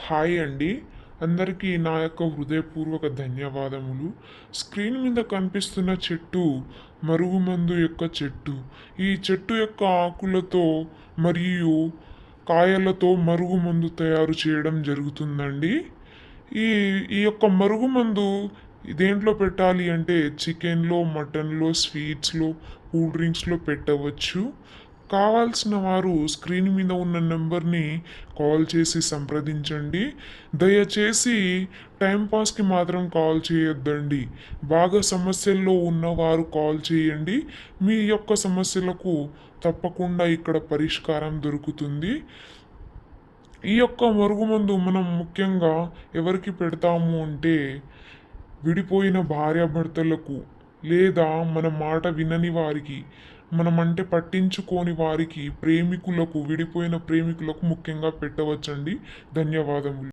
Hi అండి. అందరికీ నా యొక్క హృదయపూర్వక ధన్యవాదములు. స్క్రీన్ మీద కనిపిస్తున్న చెట్టు మరుగుమందు యొక్క చెట్టు. ఈ చెట్టు యొక్క ఆకులతో మరియు కాయలతో మరుగుమందు తయారు చేయడం జరుగుతుందండి. ఈ ఈ యొక్క మరుగుమందు దేంట్లో పెట్టాలి అంటే చికెన్లో, మటన్లో, స్వీట్స్లో, కూల్ డ్రింక్స్లో పెట్టవచ్చు. కావాల్సిన వారు స్క్రీన్ మీద ఉన్న నెంబర్ని కాల్ చేసి సంప్రదించండి. దయచేసి టైంపాస్కి మాత్రం కాల్ చేయొద్దండి. బాగా సమస్యల్లో ఉన్నవారు కాల్ చేయండి. మీ యొక్క సమస్యలకు తప్పకుండా ఇక్కడ పరిష్కారం దొరుకుతుంది. ఈ యొక్క మరుగుమందు మనం ముఖ్యంగా ఎవరికి పెడతాము అంటే విడిపోయిన భార్యాభర్తలకు, లేదా మన మాట వినని వారికి, మనమంటే పట్టించుకోని వారికి, ప్రేమికులకు, విడిపోయిన ప్రేమికులకు ముఖ్యంగా పెట్టవచ్చండి. ధన్యవాదములు.